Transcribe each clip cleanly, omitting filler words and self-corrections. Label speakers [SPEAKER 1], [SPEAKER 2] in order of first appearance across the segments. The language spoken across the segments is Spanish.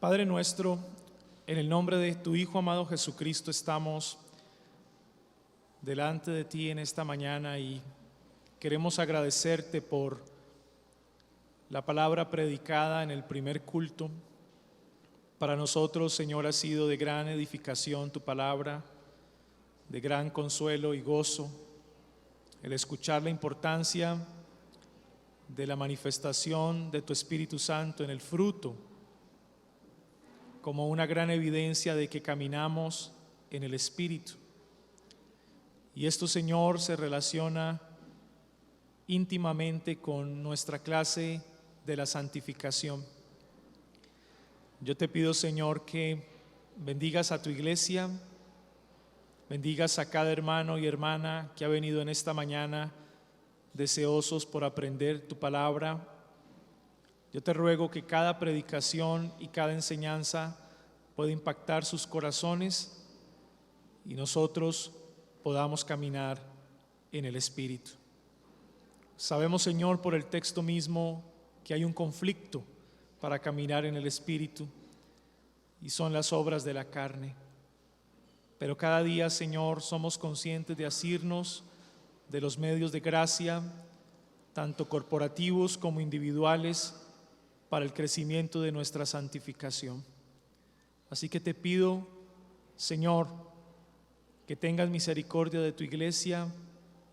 [SPEAKER 1] Padre nuestro, en el nombre de tu Hijo amado Jesucristo estamos delante de ti en esta mañana y queremos agradecerte por la palabra predicada en el primer culto. Para nosotros, Señor, ha sido de gran edificación tu palabra, de gran consuelo y gozo, el escuchar la importancia de la manifestación de tu Espíritu Santo en el fruto, como una gran evidencia de que caminamos en el Espíritu. Y esto, Señor, se relaciona íntimamente con nuestra clase de la santificación. Yo te pido, Señor, que bendigas a tu iglesia, bendigas a cada hermano y hermana que ha venido en esta mañana deseosos por aprender tu palabra. Yo te ruego que cada predicación y cada enseñanza pueda impactar sus corazones y nosotros podamos caminar en el Espíritu. Sabemos, Señor, por el texto mismo que hay un conflicto para caminar en el Espíritu y son las obras de la carne. Pero cada día, Señor, somos conscientes de asirnos de los medios de gracia, tanto corporativos como individuales, para el crecimiento de nuestra santificación. Así que te pido, Señor, que tengas misericordia de tu iglesia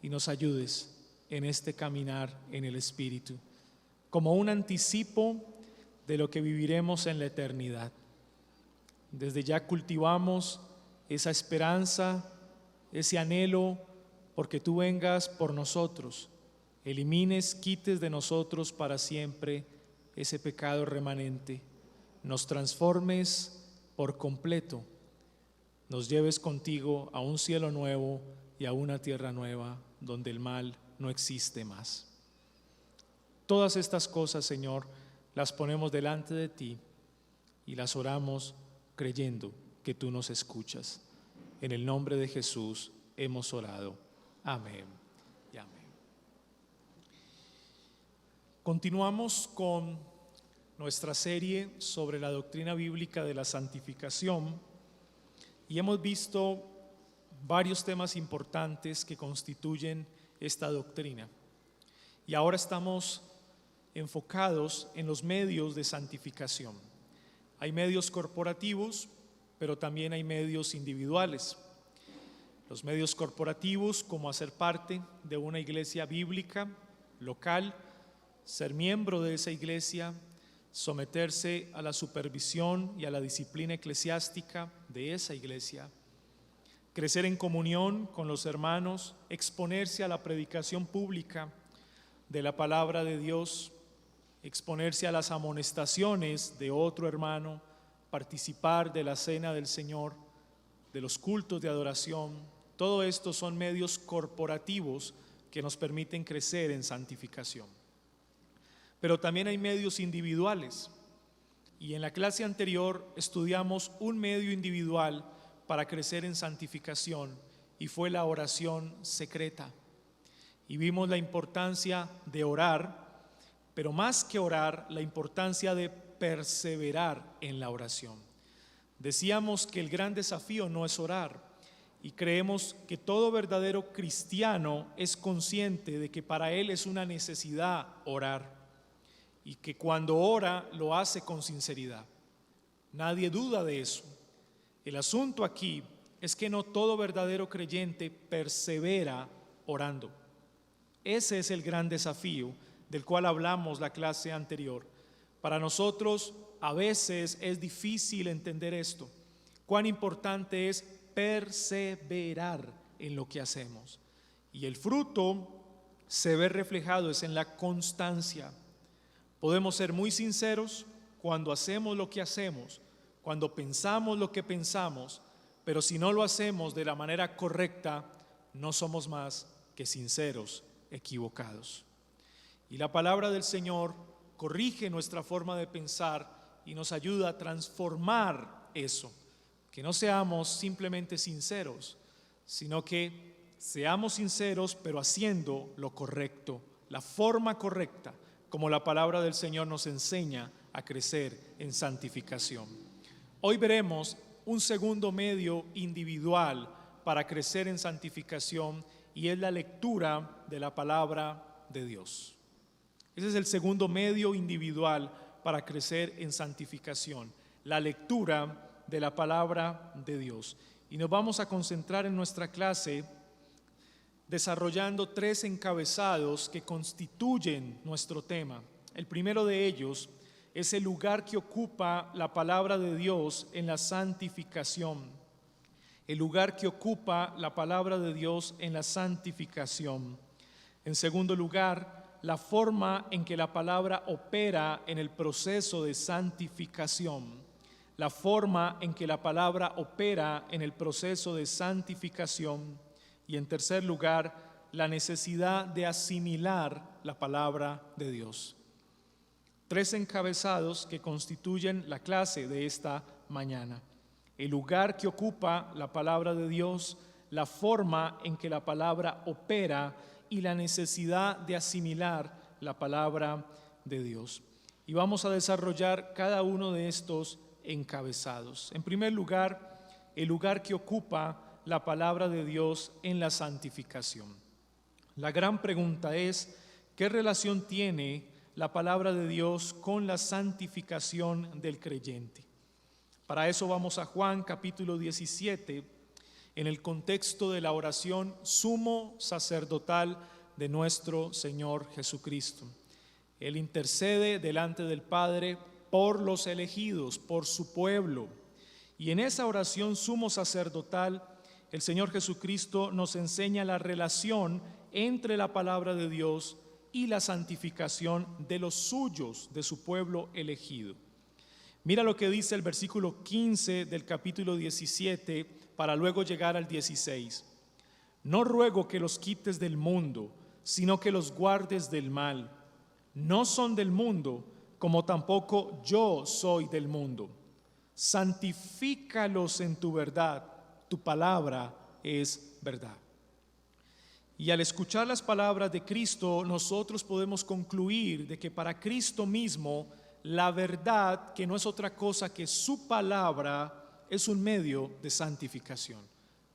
[SPEAKER 1] y nos ayudes en este caminar en el Espíritu, como un anticipo de lo que viviremos en la eternidad. Desde ya cultivamos esa esperanza, ese anhelo, porque tú vengas por nosotros, elimines, quites de nosotros para siempre ese pecado remanente, nos transformes por completo, nos lleves contigo a un cielo nuevo y a una tierra nueva donde el mal no existe más. Todas estas cosas, Señor, las ponemos delante de ti y las oramos creyendo que tú nos escuchas. En el nombre de Jesús hemos orado. Amén y amén. Continuamos con nuestra serie sobre la doctrina bíblica de la santificación y hemos visto varios temas importantes que constituyen esta doctrina. Y ahora estamos enfocados en los medios de santificación. Hay medios corporativos, pero también hay medios individuales. Los medios corporativos, como hacer parte de una iglesia bíblica local, ser miembro de esa iglesia, someterse a la supervisión y a la disciplina eclesiástica de esa iglesia, crecer en comunión con los hermanos, exponerse a la predicación pública de la palabra de Dios, exponerse a las amonestaciones de otro hermano, participar de la cena del Señor, de los cultos de adoración. Todo esto son medios corporativos que nos permiten crecer en santificación. Pero también hay medios individuales. Y en la clase anterior estudiamos un medio individual para crecer en santificación y fue la oración secreta. Y vimos la importancia de orar, pero más que orar, la importancia de perseverar en la oración. Decíamos que el gran desafío no es orar, y creemos que todo verdadero cristiano es consciente de que para él es una necesidad orar, y que cuando ora lo hace con sinceridad. Nadie duda de eso. El asunto aquí es que no todo verdadero creyente persevera orando. Ese es el gran desafío del cual hablamos la clase anterior. Para nosotros a veces es difícil entender esto, cuán importante es perseverar en lo que hacemos. Y el fruto se ve reflejado es en la constancia. Podemos ser muy sinceros cuando hacemos lo que hacemos, cuando pensamos lo que pensamos, pero si no lo hacemos de la manera correcta, no somos más que sinceros, equivocados. Y la palabra del Señor corrige nuestra forma de pensar y nos ayuda a transformar eso, que no seamos simplemente sinceros, sino que seamos sinceros pero haciendo lo correcto, la forma correcta, como la palabra del Señor nos enseña a crecer en santificación. Hoy veremos un segundo medio individual para crecer en santificación y es la lectura de la palabra de Dios. Ese es el segundo medio individual para crecer en santificación, la lectura de la palabra de Dios. Y nos vamos a concentrar en nuestra clase desarrollando 3 encabezados que constituyen nuestro tema. El primero de ellos es el lugar que ocupa la palabra de Dios en la santificación. El lugar que ocupa la palabra de Dios en la santificación. En segundo lugar, la forma en que la palabra opera en el proceso de santificación. La forma en que la palabra opera en el proceso de santificación. Y en tercer lugar, la necesidad de asimilar la palabra de Dios. 3 encabezados que constituyen la clase de esta mañana. El lugar que ocupa la palabra de Dios, la forma en que la palabra opera y la necesidad de asimilar la palabra de Dios. Y vamos a desarrollar cada uno de estos encabezados. En primer lugar, el lugar que ocupa la palabra de Dios en la santificación. La gran pregunta es, ¿qué relación tiene la palabra de Dios con la santificación del creyente? Para eso vamos a Juan capítulo 17, en el contexto de la oración sumo sacerdotal de nuestro Señor Jesucristo. Él intercede delante del Padre por los elegidos, por su pueblo. Y en esa oración sumo sacerdotal, el Señor Jesucristo nos enseña la relación entre la palabra de Dios y la santificación de los suyos, de su pueblo elegido. Mira lo que dice el versículo 15 del capítulo 17 para luego llegar al 16. No ruego que los quites del mundo, sino que los guardes del mal. No son del mundo, como tampoco yo soy del mundo. Santifícalos en tu verdad. Tu palabra es verdad. Y al escuchar las palabras de Cristo, nosotros podemos concluir de que para Cristo mismo, la verdad, que no es otra cosa que su palabra, es un medio de santificación.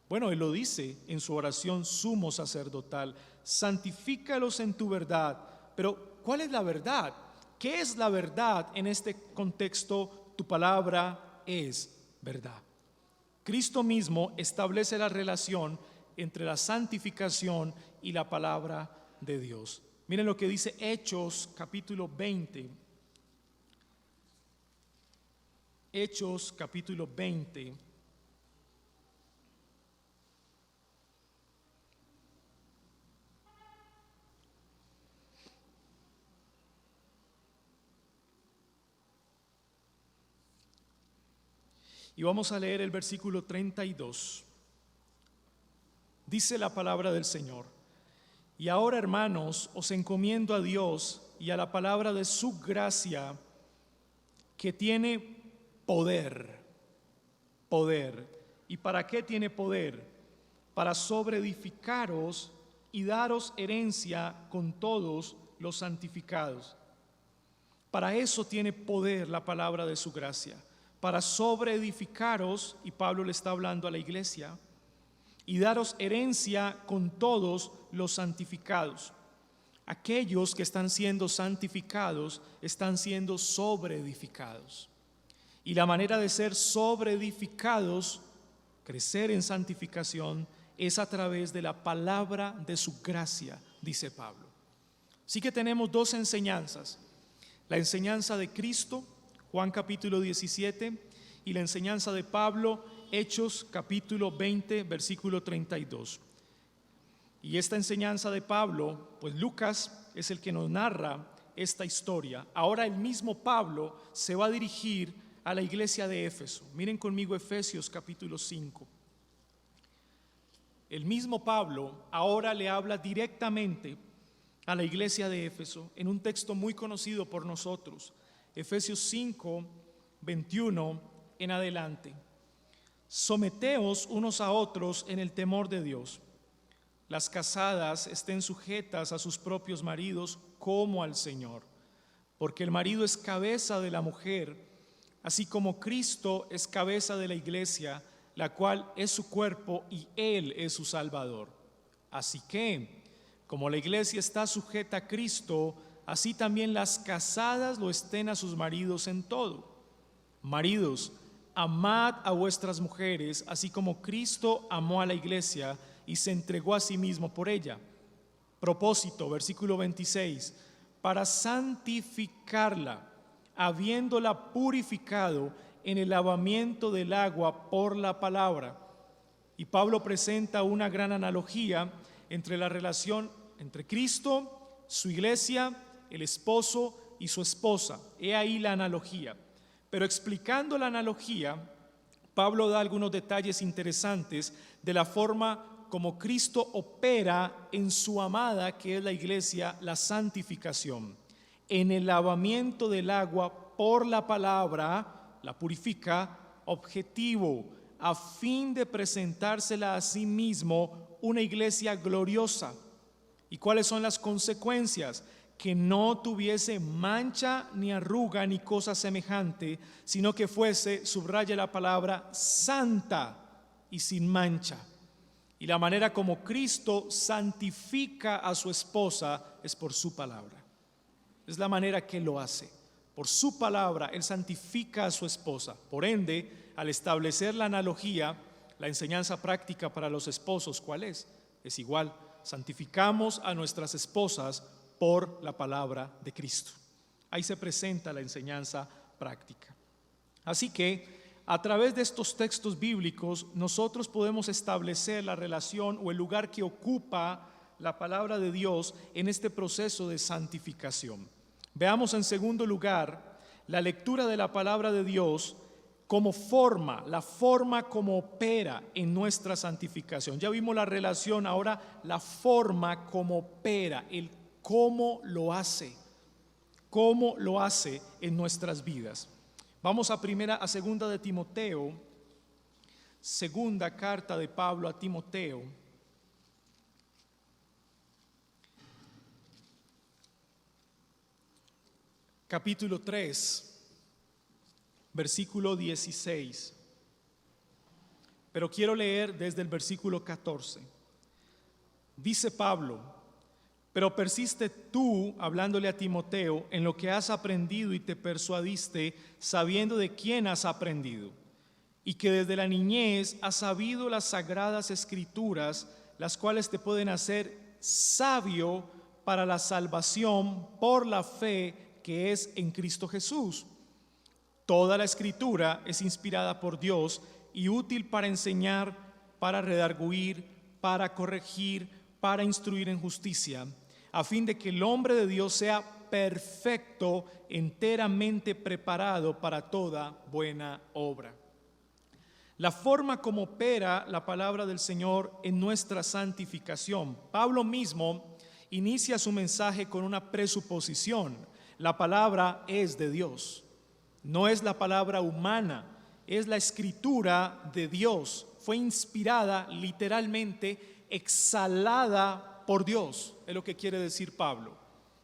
[SPEAKER 1] Bueno, Él lo dice en su oración sumo sacerdotal, santifícalos en tu verdad. Pero, ¿cuál es la verdad? ¿Qué es la verdad en este contexto? Tu palabra es verdad. Cristo mismo establece la relación entre la santificación y la palabra de Dios. Miren lo que dice Hechos capítulo 20. Hechos capítulo 20. Y vamos a leer el versículo 32. Dice la palabra del Señor: y ahora, hermanos, os encomiendo a Dios y a la palabra de su gracia, que tiene poder. ¿Y para qué tiene poder? Para sobreedificaros y daros herencia con todos los santificados. Para eso tiene poder la palabra de su gracia, para sobreedificaros, y Pablo le está hablando a la iglesia, y daros herencia con todos los santificados. Aquellos que están siendo santificados están siendo sobreedificados. Y la manera de ser sobreedificados, crecer en santificación, es a través de la palabra de su gracia, dice Pablo. Así que tenemos 2 enseñanzas: la enseñanza de Cristo, Juan capítulo 17, y la enseñanza de Pablo, Hechos capítulo 20, versículo 32. Y esta enseñanza de Pablo, pues Lucas es el que nos narra esta historia. Ahora el mismo Pablo se va a dirigir a la iglesia de Éfeso. Miren conmigo Efesios capítulo 5. El mismo Pablo ahora le habla directamente a la iglesia de Éfeso en un texto muy conocido por nosotros. Efesios 5, 21 en adelante. Someteos unos a otros en el temor de Dios. Las casadas estén sujetas a sus propios maridos como al Señor, porque el marido es cabeza de la mujer, así como Cristo es cabeza de la iglesia, la cual es su cuerpo y Él es su Salvador. Así que, como la iglesia está sujeta a Cristo, así también las casadas lo estén a sus maridos en todo. Maridos, amad a vuestras mujeres, así como Cristo amó a la iglesia y se entregó a sí mismo por ella. Propósito, versículo 26, para santificarla, habiéndola purificado en el lavamiento del agua por la palabra. Y Pablo presenta una gran analogía entre la relación entre Cristo, su iglesia, el esposo y su esposa. He ahí la analogía. Pero explicando la analogía, Pablo da algunos detalles interesantes de la forma como Cristo opera en su amada, que es la iglesia, la santificación. En el lavamiento del agua por la palabra, la purifica, objetivo, a fin de presentársela a sí mismo una iglesia gloriosa. ¿Y cuáles son las consecuencias? Que no tuviese mancha ni arruga ni cosa semejante, sino que fuese, subraya la palabra, santa y sin mancha. Y la manera como Cristo santifica a su esposa es por su palabra. Es la manera que lo hace. Por su palabra, Él santifica a su esposa. Por ende, al establecer la analogía, la enseñanza práctica para los esposos, ¿cuál es? Es igual. Santificamos a nuestras esposas por la palabra de Cristo. Ahí se presenta la enseñanza práctica. Así que, a través de estos textos bíblicos, nosotros podemos establecer la relación o el lugar que ocupa la palabra de Dios en este proceso de santificación. Veamos en segundo lugar la lectura de la palabra de Dios como forma, la forma como opera en nuestra santificación. Ya vimos la relación, ahora la forma como opera, el cómo lo hace en nuestras vidas. Vamos a segunda de Timoteo, segunda carta de Pablo a Timoteo. Capítulo 3, versículo 16. Pero quiero leer desde el versículo 14. Dice Pablo: pero persiste tú, hablándole a Timoteo, en lo que has aprendido y te persuadiste, sabiendo de quién has aprendido, y que desde la niñez has sabido las sagradas escrituras, las cuales te pueden hacer sabio para la salvación por la fe que es en Cristo Jesús. Toda la escritura es inspirada por Dios y útil para enseñar, para redarguir, para corregir, para instruir en justicia, a fin de que el hombre de Dios sea perfecto, enteramente preparado para toda buena obra. La forma como opera la palabra del Señor en nuestra santificación. Pablo mismo inicia su mensaje con una presuposición. La palabra es de Dios, no es la palabra humana, es la escritura de Dios. Fue inspirada, literalmente, exhalada por Dios, es lo que quiere decir Pablo,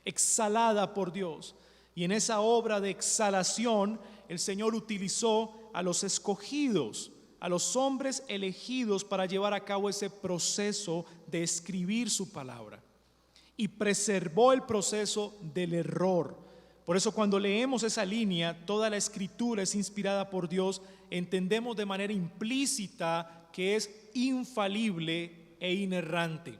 [SPEAKER 1] exhalada por Dios. Y en esa obra de exhalación, el Señor utilizó a los escogidos, a los hombres elegidos para llevar a cabo ese proceso de escribir su palabra. Y preservó el proceso del error. Por eso cuando leemos esa línea, toda la escritura es inspirada por Dios, entendemos de manera implícita que es infalible e inerrante.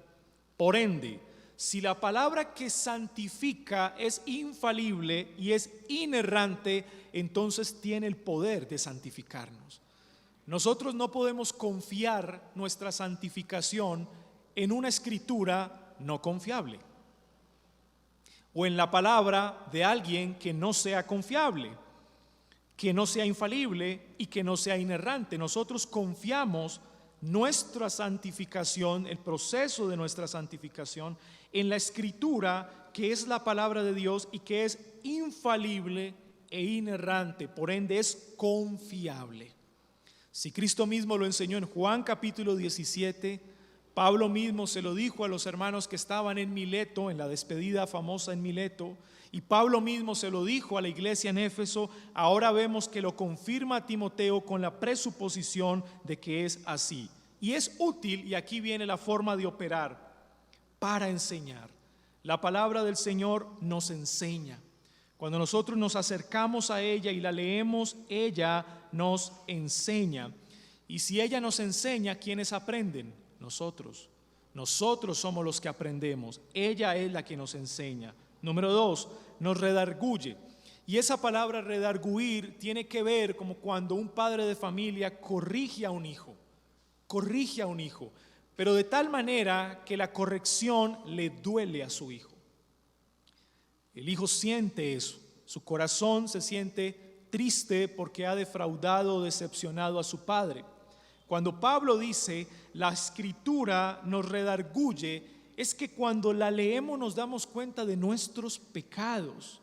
[SPEAKER 1] Por ende, si la palabra que santifica es infalible y es inerrante, entonces tiene el poder de santificarnos. Nosotros no podemos confiar nuestra santificación en una escritura no confiable o en la palabra de alguien que no sea confiable, que no sea infalible y que no sea inerrante. Nosotros confiamos nuestra santificación, el proceso de nuestra santificación, en la escritura que es la palabra de Dios y que es infalible e inerrante, por ende es confiable. Si Cristo mismo lo enseñó en Juan capítulo 17, Pablo mismo se lo dijo a los hermanos que estaban en Mileto, en la despedida famosa en Mileto, y Pablo mismo se lo dijo a la iglesia en Éfeso. Ahora vemos que lo confirma a Timoteo con la presuposición de que es así. Y es útil, y aquí viene la forma de operar, para enseñar. La palabra del Señor nos enseña. Cuando nosotros nos acercamos a ella y la leemos, ella nos enseña. Y si ella nos enseña, ¿quiénes aprenden? Nosotros. Nosotros somos los que aprendemos. Ella es la que nos enseña. Número 2, nos redarguye. Y esa palabra redarguir tiene que ver como cuando un padre de familia corrige a un hijo. Corrige a un hijo, pero de tal manera que la corrección le duele a su hijo. El hijo siente eso. Su corazón se siente triste porque ha defraudado o decepcionado a su padre. Cuando Pablo dice, la escritura nos redarguye, es que cuando la leemos nos damos cuenta de nuestros pecados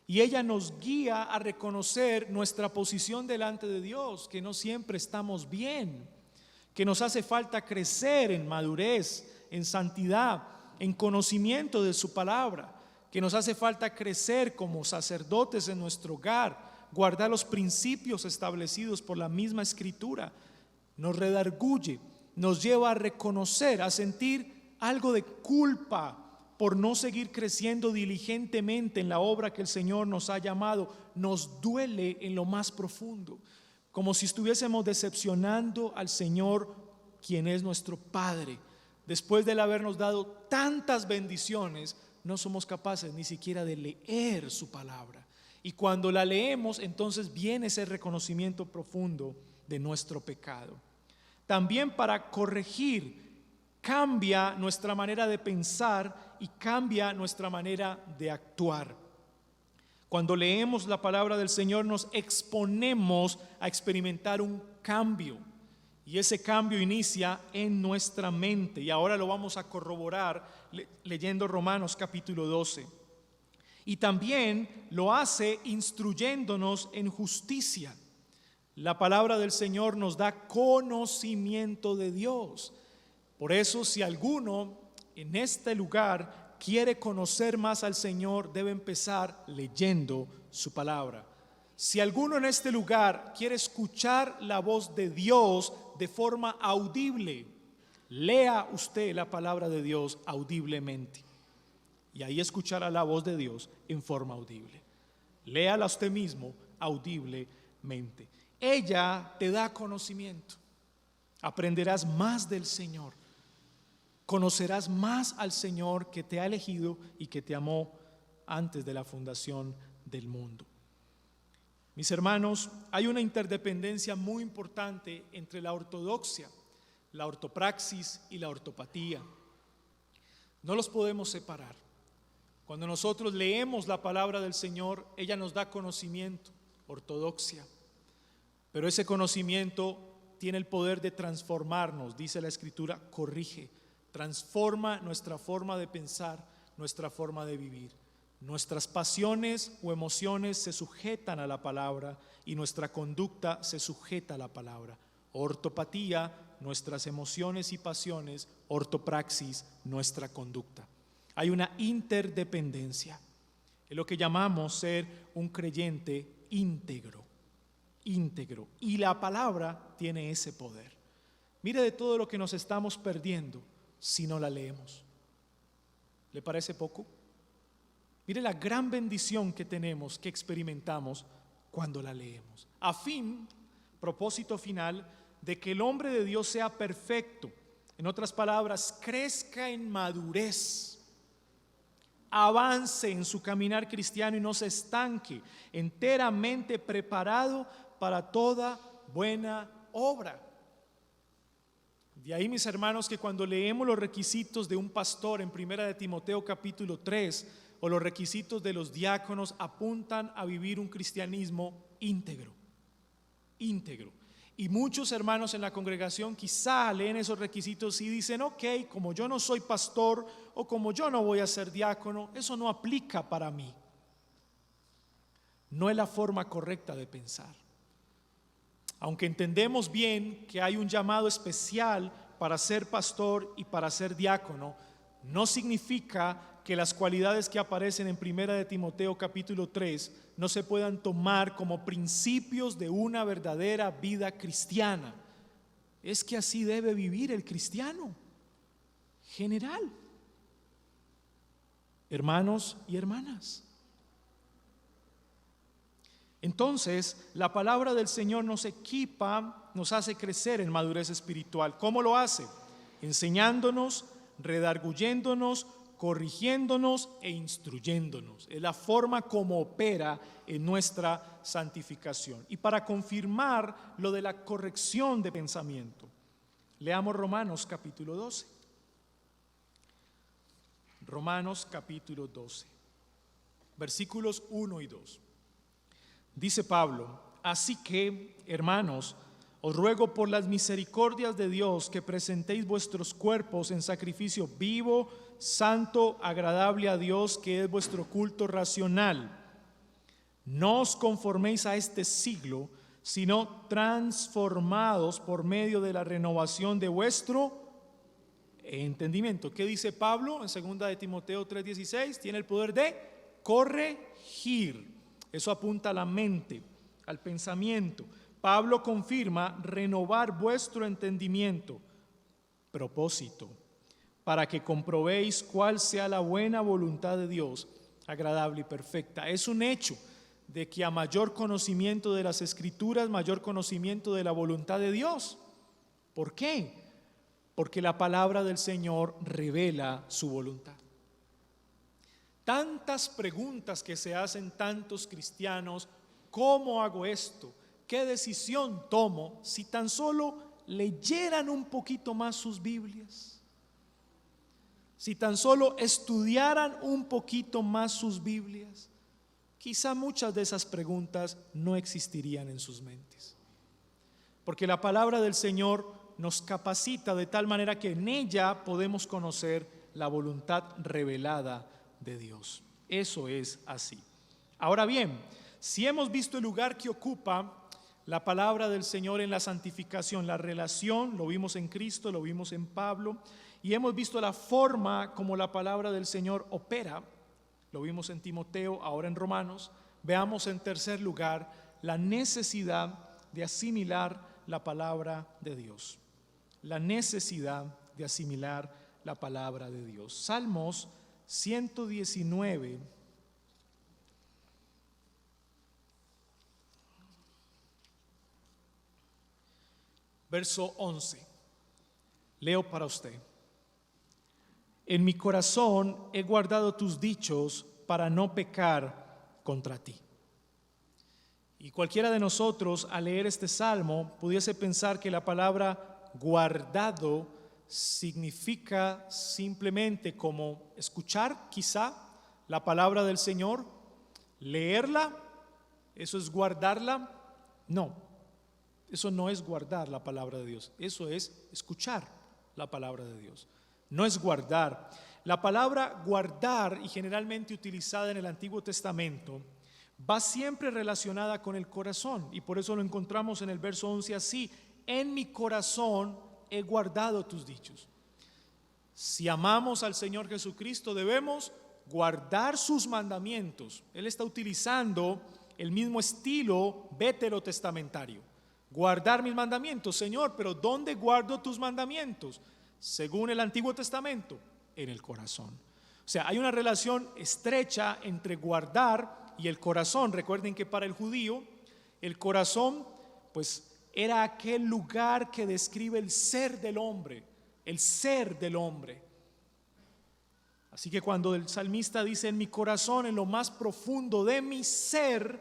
[SPEAKER 1] y ella nos guía a reconocer nuestra posición delante de Dios, que no siempre estamos bien, que nos hace falta crecer en madurez, en santidad, en conocimiento de su palabra, que nos hace falta crecer como sacerdotes en nuestro hogar, guardar los principios establecidos por la misma escritura. Nos redarguye, nos lleva a reconocer, a sentir algo de culpa por no seguir creciendo diligentemente en la obra que el Señor nos ha llamado. Nos duele en lo más profundo, como si estuviésemos decepcionando al Señor, quien es nuestro Padre. Después de habernos dado tantas bendiciones, no somos capaces ni siquiera de leer su palabra. Y cuando la leemos, entonces viene ese reconocimiento profundo de nuestro pecado. También para corregir, cambia nuestra manera de pensar y cambia nuestra manera de actuar. Cuando leemos la palabra del Señor nos exponemos a experimentar un cambio, y ese cambio inicia en nuestra mente, y ahora lo vamos a corroborar leyendo Romanos capítulo 12. Y también lo hace instruyéndonos en justicia. La palabra del Señor nos da conocimiento de Dios. Por eso, si alguno en este lugar quiere conocer más al Señor, debe empezar leyendo su palabra. Si alguno en este lugar quiere escuchar la voz de Dios de forma audible, lea usted la palabra de Dios audiblemente. Y ahí escuchará la voz de Dios en forma audible. Léala usted mismo audiblemente. Ella te da conocimiento. Aprenderás más del Señor. Conocerás más al Señor que te ha elegido y que te amó antes de la fundación del mundo. Mis hermanos, hay una interdependencia muy importante entre la ortodoxia, la ortopraxis y la ortopatía. No los podemos separar. Cuando nosotros leemos la palabra del Señor, ella nos da conocimiento, ortodoxia. Pero ese conocimiento tiene el poder de transformarnos, dice la Escritura, corrige, transforma nuestra forma de pensar, nuestra forma de vivir. Nuestras pasiones o emociones se sujetan a la palabra y nuestra conducta se sujeta a la palabra. Ortopatía, nuestras emociones y pasiones; ortopraxis, nuestra conducta. Hay una interdependencia. Es lo que llamamos ser un creyente íntegro. Íntegro. Y la palabra tiene ese poder. Mire de todo lo que nos estamos perdiendo si no la leemos. ¿Le parece poco? Mire la gran bendición que tenemos, que experimentamos cuando la leemos. A fin, propósito final, de que el hombre de Dios sea perfecto. En otras palabras, crezca en madurez, avance en su caminar cristiano y no se estanque, enteramente preparado para toda buena obra. De ahí, mis hermanos, que cuando leemos los requisitos de un pastor en 1 de Timoteo capítulo 3 o los requisitos de los diáconos, apuntan a vivir un cristianismo íntegro. Íntegro. Y muchos hermanos en la congregación quizá leen esos requisitos y dicen: ok, como yo no soy pastor o como yo no voy a ser diácono, eso no aplica para mí. No es la forma correcta de pensar. Aunque entendemos bien que hay un llamado especial para ser pastor y para ser diácono no significa que las cualidades que aparecen en 1 de Timoteo capítulo 3 no se puedan tomar como principios de una verdadera vida cristiana. Es que así debe vivir el cristiano general. Hermanos y hermanas. Entonces, la palabra del Señor nos equipa, nos hace crecer en madurez espiritual. ¿Cómo lo hace? Enseñándonos, redarguyéndonos, corrigiéndonos e instruyéndonos. Es la forma como opera en nuestra santificación. Y para confirmar lo de la corrección de pensamiento, leamos Romanos capítulo 12. Romanos capítulo 12, versículos 1 y 2. Dice Pablo: así que, hermanos, os ruego por las misericordias de Dios que presentéis vuestros cuerpos en sacrificio vivo, santo, agradable a Dios, que es vuestro culto racional. No os conforméis a este siglo, sino transformados por medio de la renovación de vuestro entendimiento. ¿Qué dice Pablo en 2 de Timoteo 3:16? Tiene el poder de corregir. Eso apunta a la mente, al pensamiento. Pablo confirma renovar vuestro entendimiento, propósito, para que comprobéis cuál sea la buena voluntad de Dios, agradable y perfecta. Es un hecho de que a mayor conocimiento de las Escrituras, mayor conocimiento de la voluntad de Dios. ¿Por qué? Porque la palabra del Señor revela su voluntad. Tantas preguntas que se hacen tantos cristianos: ¿cómo hago esto? ¿Qué decisión tomo? Si tan solo leyeran un poquito más sus Biblias, si tan solo estudiaran un poquito más sus Biblias, quizá muchas de esas preguntas no existirían en sus mentes. Porque la palabra del Señor nos capacita de tal manera que en ella podemos conocer la voluntad revelada de Dios. Eso es así. Ahora bien, si hemos visto el lugar que ocupa la palabra del Señor en la santificación, la relación, lo vimos en Cristo, lo vimos en Pablo, y hemos visto la forma como la palabra del Señor opera, lo vimos en Timoteo, ahora en Romanos, veamos en tercer lugar la necesidad de asimilar la palabra de Dios. La necesidad de asimilar la palabra de Dios. Salmos 119, verso 11. Leo para usted. En mi corazón he guardado tus dichos para no pecar contra ti. Y cualquiera de nosotros al leer este salmo pudiese pensar que la palabra guardado significa simplemente como escuchar quizá la palabra del Señor, leerla, eso es guardarla. No, eso no es guardar la palabra de Dios, eso es escuchar la palabra de Dios, no es guardar. La palabra guardar, y generalmente utilizada en el Antiguo Testamento, va siempre relacionada con el corazón, y por eso lo encontramos en el verso 11 así: en mi corazón he guardado tus dichos. Si amamos al Señor Jesucristo, debemos guardar sus mandamientos. Él está utilizando el mismo estilo veterotestamentario. Guardar mis mandamientos, Señor, pero ¿dónde guardo tus mandamientos? Según el Antiguo Testamento, en el corazón. O sea, hay una relación estrecha entre guardar y el corazón. Recuerden que para el judío, el corazón, pues, era aquel lugar que describe el ser del hombre, el ser del hombre. Así que cuando el salmista dice: en mi corazón, en lo más profundo de mi ser,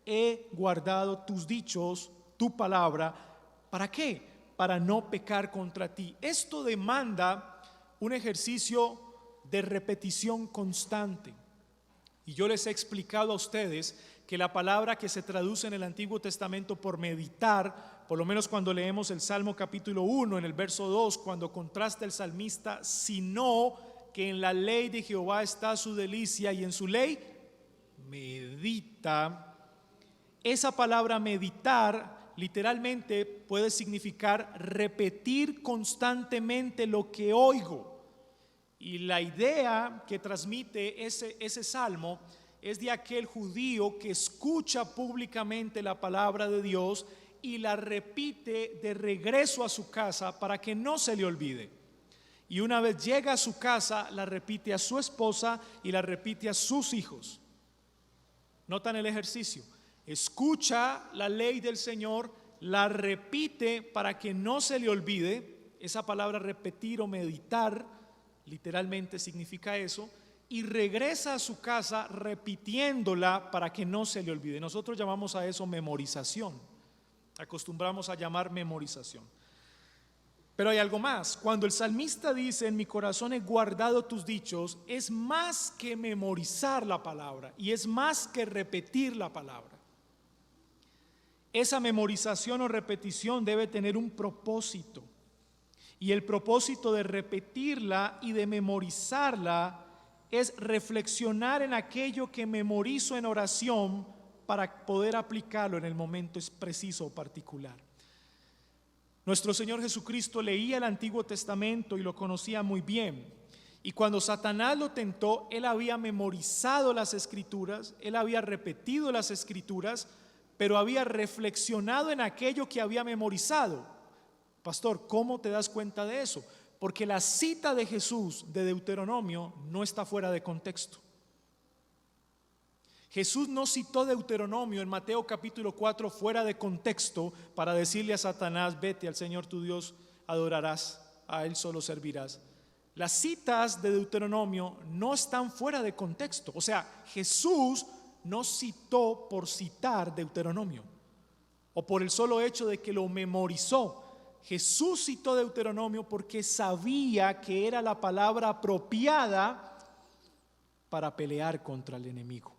[SPEAKER 1] he guardado tus dichos, tu palabra. ¿Para qué? Para no pecar contra ti. Esto demanda un ejercicio de repetición constante. Y yo les he explicado a ustedes que la palabra que se traduce en el Antiguo Testamento por meditar, por lo menos cuando leemos el Salmo capítulo 1, en el verso 2, cuando contrasta el salmista: sino que en la ley de Jehová está su delicia y en su ley medita. Esa palabra meditar literalmente puede significar repetir constantemente lo que oigo. Y la idea que transmite ese salmo es de aquel judío que escucha públicamente la palabra de Dios y la repite de regreso a su casa para que no se le olvide. Y una vez llega a su casa, la repite a su esposa y la repite a sus hijos. ¿Notan el ejercicio? Escucha la ley del Señor, la repite para que no se le olvide. Esa palabra repetir o meditar literalmente significa eso. Y regresa a su casa repitiéndola para que no se le olvide. Nosotros llamamos a eso memorización. Acostumbramos a llamar memorización. Pero hay algo más. Cuando el salmista dice: en mi corazón he guardado tus dichos, es más que memorizar la palabra y es más que repetir la palabra. Esa memorización o repetición debe tener un propósito. Y el propósito de repetirla y de memorizarla es reflexionar en aquello que memorizo en oración para poder aplicarlo en el momento preciso o particular. Nuestro Señor Jesucristo leía el Antiguo Testamento y lo conocía muy bien. Y cuando Satanás lo tentó, él había memorizado las Escrituras, él había repetido las Escrituras, pero había reflexionado en aquello que había memorizado. Pastor, ¿cómo te das cuenta de eso? Porque la cita de Jesús de Deuteronomio no está fuera de contexto. Jesús no citó Deuteronomio en Mateo capítulo 4 fuera de contexto para decirle a Satanás: vete, al Señor tu Dios adorarás, a Él solo servirás. Las citas de Deuteronomio no están fuera de contexto. O sea, Jesús no citó por citar Deuteronomio o por el solo hecho de que lo memorizó. Jesús citó Deuteronomio porque sabía que era la palabra apropiada para pelear contra el enemigo.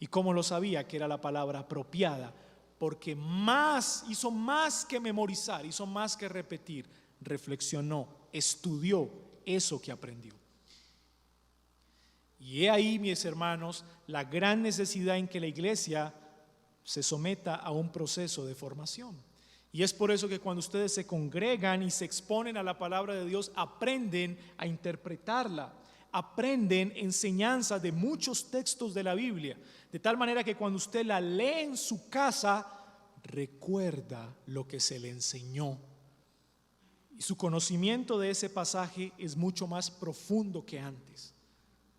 [SPEAKER 1] ¿Y cómo lo sabía que era la palabra apropiada? Porque hizo más que memorizar, hizo más que repetir, reflexionó, estudió eso que aprendió. Y he ahí, mis hermanos, la gran necesidad en que la iglesia se someta a un proceso de formación. Y es por eso que cuando ustedes se congregan y se exponen a la palabra de Dios, aprenden a interpretarla, aprenden enseñanzas de muchos textos de la Biblia, de tal manera que cuando usted la lee en su casa, recuerda lo que se le enseñó. Y su conocimiento de ese pasaje es mucho más profundo que antes.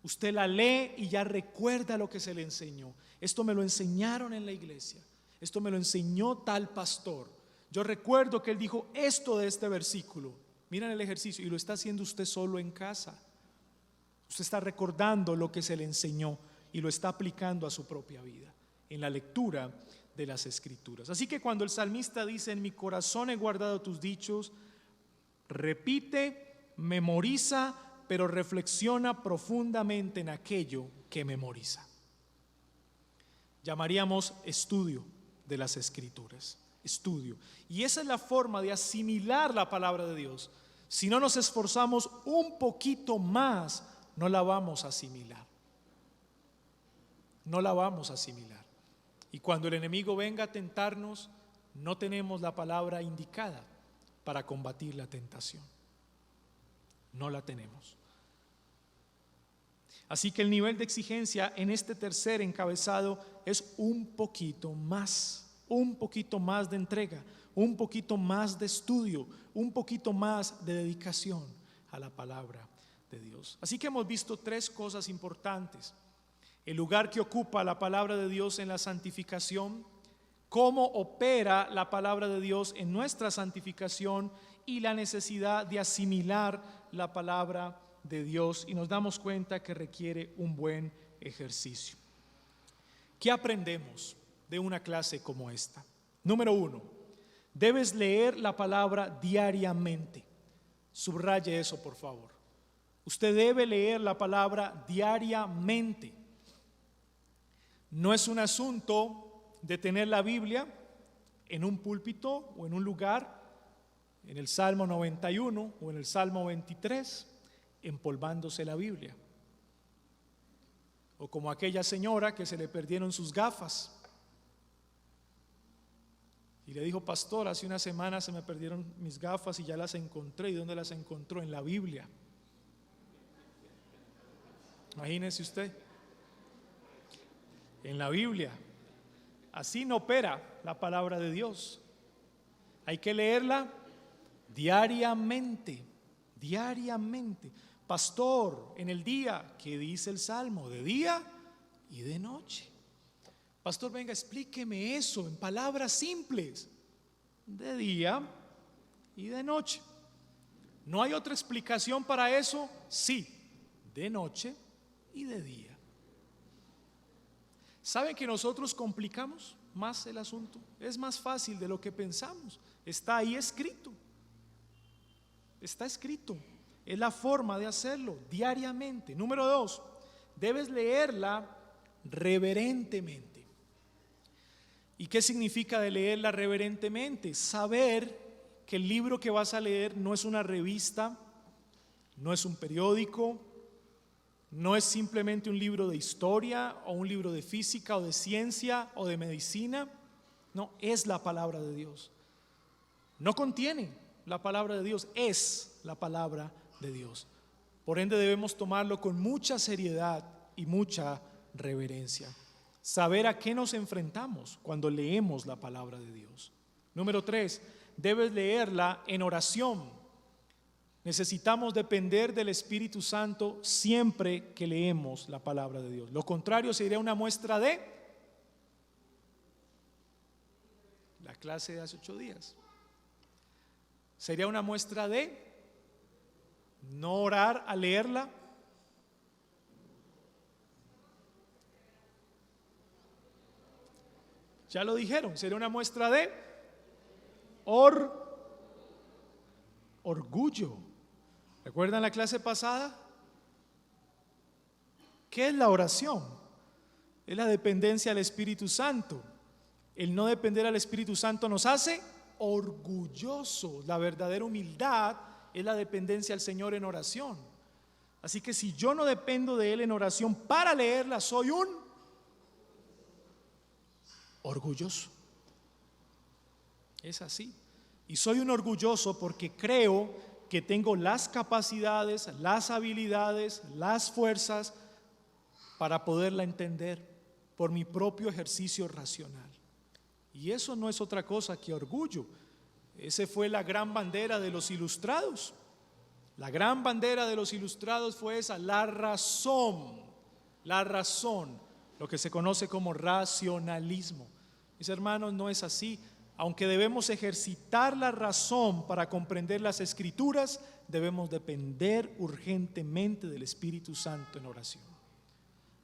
[SPEAKER 1] Usted la lee y ya recuerda lo que se le enseñó. Esto me lo enseñaron en la iglesia, esto me lo enseñó tal pastor. Yo recuerdo que él dijo esto de este versículo. Miren el ejercicio, y lo está haciendo usted solo en casa. Usted está recordando lo que se le enseñó y lo está aplicando a su propia vida en la lectura de las Escrituras. Así que cuando el salmista dice: en mi corazón he guardado tus dichos, repite, memoriza, pero reflexiona profundamente en aquello que memoriza. Llamaríamos estudio de las Escrituras. Estudio. Y esa es la forma de asimilar la palabra de Dios. Si no nos esforzamos un poquito más, no la vamos a asimilar. No la vamos a asimilar. Y cuando el enemigo venga a tentarnos, no tenemos la palabra indicada para combatir la tentación. No la tenemos. Así que el nivel de exigencia en este tercer encabezado es un poquito más de entrega, un poquito más de estudio, un poquito más de dedicación a la palabra de Dios. Así que hemos visto tres cosas importantes: el lugar que ocupa la palabra de Dios en la santificación, cómo opera la palabra de Dios en nuestra santificación y la necesidad de asimilar la palabra de Dios, y nos damos cuenta que requiere un buen ejercicio. ¿Qué aprendemos de una clase como esta? Número 1, debes leer la palabra diariamente. Subraye eso, por favor. Usted debe leer la palabra diariamente. No es un asunto de tener la Biblia en un púlpito o en un lugar, en el Salmo 91 o en el Salmo 23, empolvándose la Biblia. O como aquella señora que se le perdieron sus gafas Y le dijo: pastor, hace una semana se me perdieron mis gafas y ya las encontré. ¿Y dónde las encontró? En la Biblia. Imagínese usted, en la Biblia. Así no opera la palabra de Dios. Hay que leerla diariamente, diariamente. Pastor, en el día, ¿qué dice el Salmo? De día y de noche. Pastor, venga, explíqueme eso en palabras simples. De día y de noche. ¿No hay otra explicación para eso? Sí, de noche y de día. ¿Saben que nosotros complicamos más el asunto? Es más fácil de lo que pensamos. Está ahí escrito. Está escrito. Es la forma de hacerlo diariamente. Número 2, debes leerla reverentemente. ¿Y qué significa de leerla reverentemente? Saber que el libro que vas a leer no es una revista, no es un periódico, no es simplemente un libro de historia o un libro de física o de ciencia o de medicina. No, es la palabra de Dios. No contiene la palabra de Dios, es la palabra de Dios. Por ende debemos tomarlo con mucha seriedad y mucha reverencia. Saber a qué nos enfrentamos cuando leemos la palabra de Dios. Número 3, debes leerla en oración. Necesitamos depender del Espíritu Santo siempre que leemos la palabra de Dios. Lo contrario sería una muestra de la clase de hace 8 días. Sería una muestra de no orar al leerla. Ya lo dijeron, sería una muestra de orgullo. ¿Recuerdan la clase pasada? ¿Qué es la oración? Es la dependencia al Espíritu Santo. El no depender al Espíritu Santo nos hace orgullosos. La verdadera humildad es la dependencia al Señor en oración. Así que si yo no dependo de Él en oración para leerla, soy un orgulloso. Es así. Y soy un orgulloso porque creo que tengo las capacidades, las habilidades, las fuerzas para poderla entender por mi propio ejercicio racional. Y eso no es otra cosa que orgullo. Esa fue la gran bandera de los ilustrados. La gran bandera de los ilustrados fue esa, la razón, lo que se conoce como racionalismo. Mis hermanos, no es así. Aunque debemos ejercitar la razón para comprender las Escrituras, debemos depender urgentemente del Espíritu Santo en oración.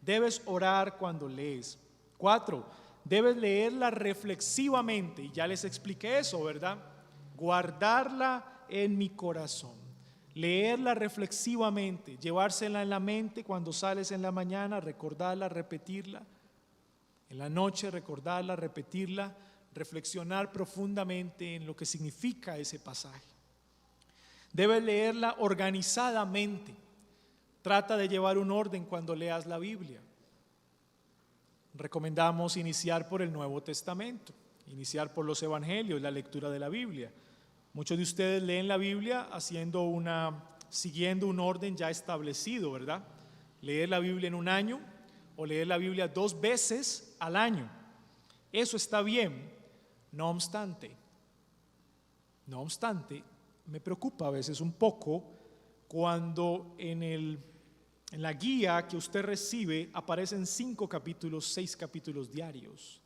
[SPEAKER 1] Debes orar cuando lees. 4, debes leerla reflexivamente. Y ya les expliqué eso, ¿verdad? Guardarla en mi corazón. Leerla reflexivamente, llevársela en la mente cuando sales en la mañana, recordarla, repetirla. En la noche, recordarla, repetirla. Reflexionar profundamente en lo que significa ese pasaje. Debes leerla organizadamente. Trata de llevar un orden cuando leas la Biblia. Recomendamos iniciar por el Nuevo Testamento, iniciar por los Evangelios, la lectura de la Biblia. Muchos de ustedes leen la Biblia siguiendo un orden ya establecido, ¿verdad? Leer la Biblia en un año o leer la Biblia 2 veces al año. Eso está bien. No obstante, me preocupa a veces un poco cuando en la guía que usted recibe aparecen 5 capítulos, 6 capítulos diarios.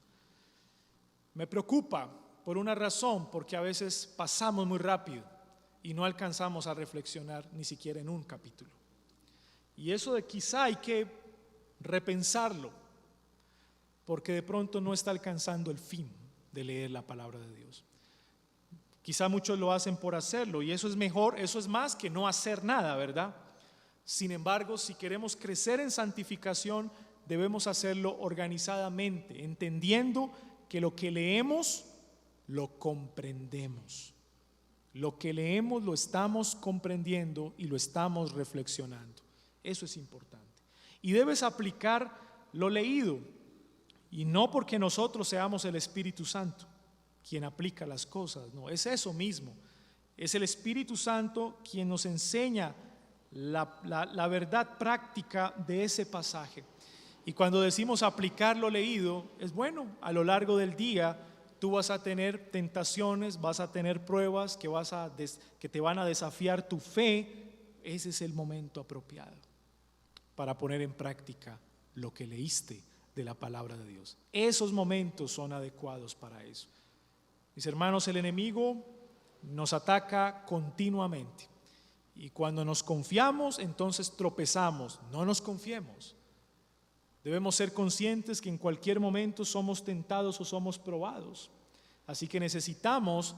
[SPEAKER 1] Me preocupa por una razón, porque a veces pasamos muy rápido y no alcanzamos a reflexionar ni siquiera en un capítulo. Y eso de quizá hay que repensarlo, porque de pronto no está alcanzando el fin de leer la palabra de Dios. Quizá muchos lo hacen por hacerlo y eso es mejor, eso es más que no hacer nada, ¿verdad? Sin embargo, si queremos crecer en santificación, debemos hacerlo organizadamente, entendiendo que lo que leemos lo comprendemos. Lo que leemos lo estamos comprendiendo y lo estamos reflexionando. Eso es importante. Y debes aplicar lo leído. Y no porque nosotros seamos el Espíritu Santo, quien aplica las cosas, no, es eso mismo. Es el Espíritu Santo quien nos enseña la verdad práctica de ese pasaje. Y cuando decimos aplicar lo leído, es bueno, a lo largo del día tú vas a tener tentaciones, vas a tener pruebas que te van a desafiar tu fe. Ese es el momento apropiado para poner en práctica lo que leíste de la palabra de Dios. Esos momentos son adecuados para eso. Mis hermanos, el enemigo nos ataca continuamente. Y cuando nos confiamos, entonces tropezamos. No nos confiemos. Debemos ser conscientes que en cualquier momento somos tentados o somos probados. Así que necesitamos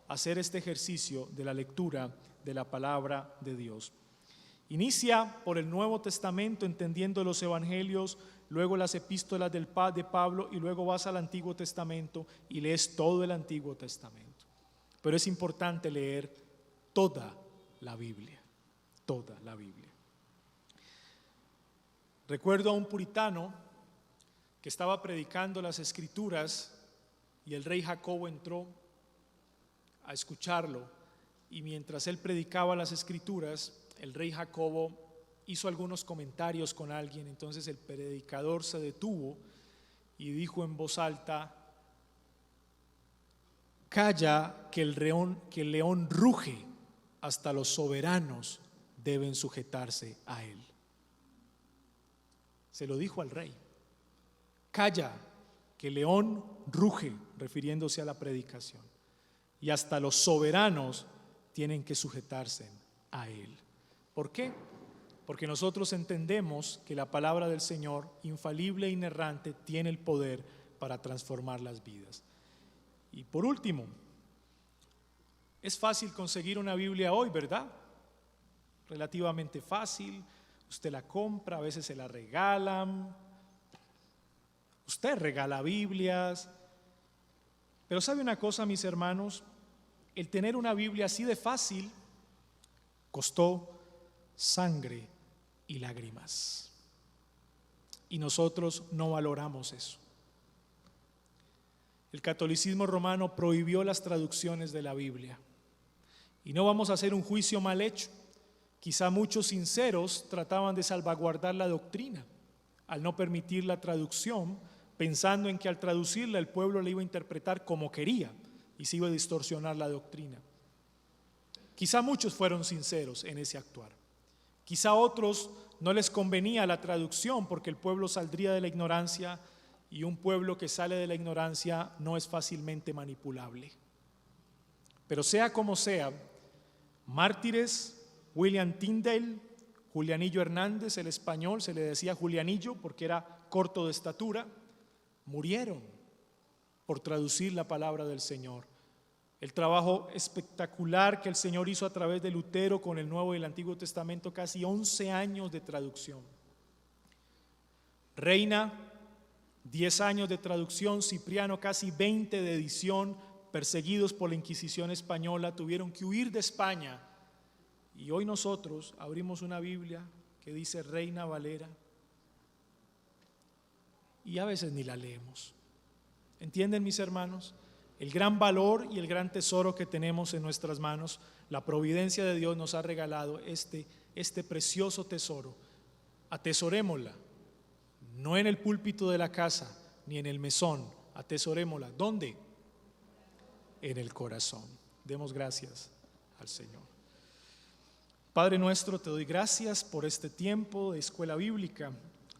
[SPEAKER 1] hacer este ejercicio de la lectura de la palabra de Dios. Inicia por el Nuevo Testamento entendiendo los evangelios, luego las epístolas de Pablo y luego vas al Antiguo Testamento y lees todo el Antiguo Testamento. Pero es importante leer toda la Biblia, toda la Biblia. Recuerdo a un puritano que estaba predicando las Escrituras y el rey Jacobo entró a escucharlo, y mientras él predicaba las Escrituras, el rey Jacobo hizo algunos comentarios con alguien. Entonces el predicador se detuvo y dijo en voz alta: calla, que el león ruge, hasta los soberanos deben sujetarse a él. Se lo dijo al rey: calla, que el león ruge, refiriéndose a la predicación, y hasta los soberanos tienen que sujetarse a él. ¿Por qué? Porque nosotros entendemos que la palabra del Señor, infalible e inerrante, tiene el poder para transformar las vidas. Y por último, es fácil conseguir una Biblia hoy, ¿verdad? Relativamente fácil. Usted la compra, a veces se la regalan. Usted regala Biblias. Pero ¿sabe una cosa, mis hermanos? El tener una Biblia así de fácil costó sangre y lágrimas. Y nosotros no valoramos eso. El catolicismo romano prohibió las traducciones de la Biblia. Y no vamos a hacer un juicio mal hecho. Quizá muchos sinceros trataban de salvaguardar la doctrina al no permitir la traducción, pensando en que al traducirla el pueblo la iba a interpretar como quería y se iba a distorsionar la doctrina. Quizá muchos fueron sinceros en ese actuar. Quizá a otros no les convenía la traducción porque el pueblo saldría de la ignorancia, y un pueblo que sale de la ignorancia no es fácilmente manipulable. Pero sea como sea, mártires, William Tyndale, Julianillo Hernández, el español, se le decía Julianillo porque era corto de estatura, murieron por traducir la palabra del Señor. El trabajo espectacular que el Señor hizo a través de Lutero con el Nuevo y el Antiguo Testamento, casi 11 años de traducción. Reina, 10 años de traducción. Cipriano, casi 20 de edición. Perseguidos por la Inquisición española, tuvieron que huir de España. Y hoy nosotros abrimos una Biblia que dice Reina Valera y a veces ni la leemos. ¿Entienden, mis hermanos? El gran valor y el gran tesoro que tenemos en nuestras manos. La providencia de Dios nos ha regalado este precioso tesoro. Atesorémosla, no en el púlpito de la casa ni en el mesón. Atesorémosla, ¿dónde? En el corazón. Demos gracias al Señor. Padre nuestro, te doy gracias por este tiempo de escuela bíblica.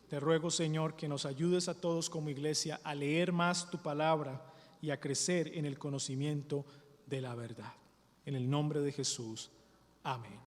[SPEAKER 1] Te ruego, Señor, que nos ayudes a todos como iglesia a leer más tu palabra y a crecer en el conocimiento de la verdad. En el nombre de Jesús. Amén.